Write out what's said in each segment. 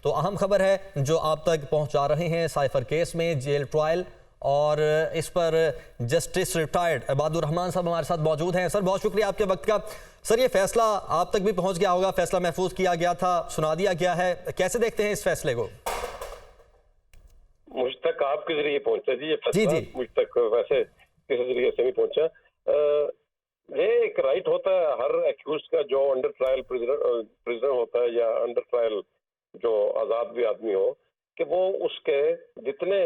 तो अहम खबर है जो आप तक पहुंचा रहे हैं साइफर केस में जेल ट्रायल, और इस पर जस्टिस रिटायर्ड इबादुर रहमान साहब हमारे साथ मौजूद हैं। सर बहुत शुक्रिया आपके वक्त का। सर ये फैसला आप तक भी पहुंच गया होगा, फैसला महफूज किया गया था, सुना दिया गया है, कैसे देखते हैं इस फैसले को? मुझ तक आपके जरिए पहुंचा जी, ये फैसला जी। मुझ तक वैसे किसी जरिए से नहीं पहुंचा। ये एक राइट होता है हर एक्यूज का, जो अंडर ट्रायल प्रिजनर होता है या अंडर ट्रायल जो आजाद भी आदमी हो, कि वो उसके जितने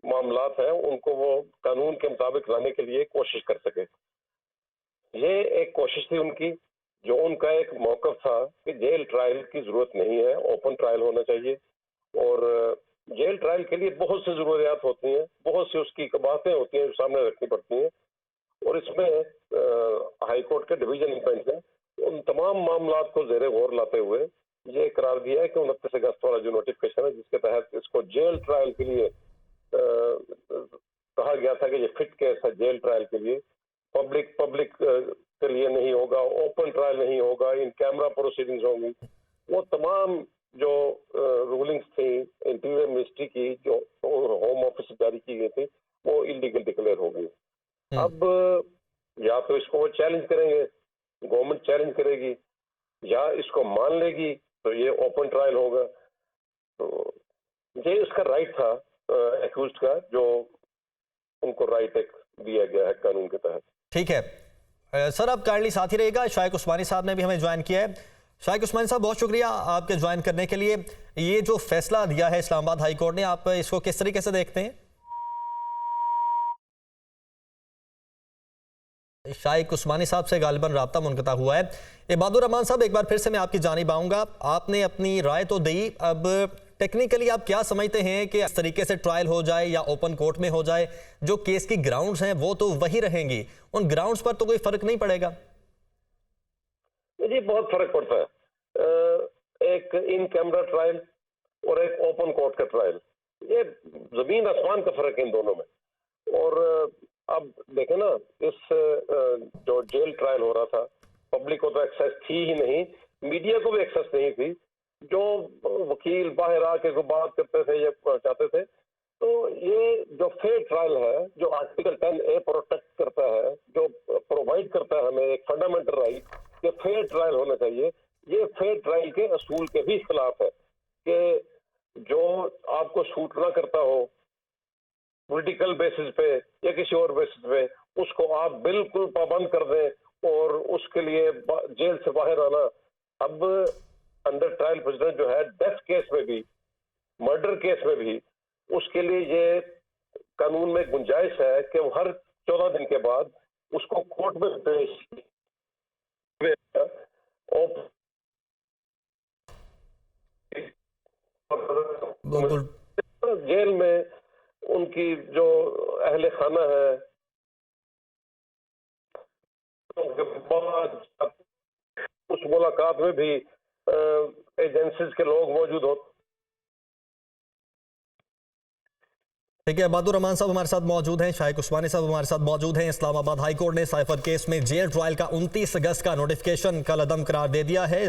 मामलात हैं उनको वो कानून के मुताबिक लाने के लिए कोशिश कर सके। ये एक कोशिश थी उनकी, जो उनका एक मौकफ था कि जेल ट्रायल की जरूरत नहीं है, ओपन ट्रायल होना चाहिए। और जेल ट्रायल के लिए बहुत सी जरूरियात होती हैं, बहुत सी उसकी कबातें होती हैं जो सामने रखनी पड़ती हैं, और इसमें हाई कोर्ट के डिवीजन बेंच ने उन तमाम मामलात को जेरे गौर लाते हुए ये करार दिया है कि 29 अगस्त वाला जो नोटिफिकेशन है जिसके तहत इसको जेल ट्रायल के लिए कहा गया था कि ये फिट केस है जेल ट्रायल के लिए, पब्लिक के लिए नहीं होगा, ओपन ट्रायल नहीं होगा, इन कैमरा प्रोसीडिंग्स होंगी, वो तमाम जो रूलिंग्स थी इंटीरियर मिनिस्ट्री की जो होम ऑफिस से जारी की गई थी वो इलीगल डिक्लेयर हो गई। अब या तो इसको वो चैलेंज करेंगे, गवर्नमेंट चैलेंज करेगी, या इसको मान लेगी तो ये ओपन ट्रायल होगा। तो ये उसका राइट था एक्यूज्ड का, जो उनको राइट एक दिया गया है कानून के तहत। ठीक है सर, आप काइंडली साथ ही रहेगा। शाइक उस्मानी साहब ने भी हमें ज्वाइन किया है। शाइक उस्मानी साहब बहुत शुक्रिया आपके ज्वाइन करने के लिए। ये जो फैसला दिया है इस्लामाबाद हाई कोर्ट ने, आप इसको किस तरीके से देखते हैं? शाइक उस्मानी साहब से गालिबन राब्ता मुनक़ता हुआ है। इबादुर रहमान साहब एक बार फिर से मैं आपकी जानिब आऊंगा, आपने अपनी राय तो दी, अब टेक्निकली आप क्या समझते हैं कि इस तरीके से ट्रायल हो जाए या ओपन कोर्ट में हो जाए, जो केस की ग्राउंड्स हैं वो तो वही रहेंगी, उन ग्राउंड्स पर तो कोई फर्क नहीं पड़ेगा? जी बहुत फर्क पड़ता है, एक इन कैमरा ट्रायल और एक ओपन कोर्ट का ट्रायल, ये जमीन आसमान का फर्क है इन दोनों में। और अब देखें ना, इस जो जेल ट्रायल हो रहा था, पब्लिक को तो एक्सेस थी ही नहीं, मीडिया को भी एक्सेस नहीं थी, जो वकील बाहर आके को बात करते थे या चाहते थे। तो ये जो फेयर ट्रायल है, जो आर्टिकल 10A प्रोटेक्ट करता है, जो प्रोवाइड करता है हमें एक फंडामेंटल राइट कि फेयर ट्रायल होना चाहिए, ये फेयर ट्रायल के असूल के भी खिलाफ है कि जो आपको सूट ना करता हो पॉलिटिकल बेसिस पे या किसी और बेसिस पे, उसको आप बिल्कुल पाबंद कर दें और उसके लिए जेल से बाहर आना। अब अंडर ट्रायल प्रिजनर जो है डेथ केस में भी, मर्डर केस में भी, उसके लिए ये कानून में गुंजाइश है कि वो हर 14 दिन के बाद उसको कोर्ट में पेश जेल में उनकी जो अहले खाना है उनके बाद उस मुलाकात में भी एजेंसीज के लोग मौजूद होते। ठीक है, इबादुर रहमान साहब हमारे साथ मौजूद हैं, शाइक उस्मानी साहब हमारे साथ मौजूद हैं। इस्लामाबाद हाई कोर्ट ने साइफर केस में जेल ट्रायल का 29 अगस्त का नोटिफिकेशन कल अदम करार दे दिया है।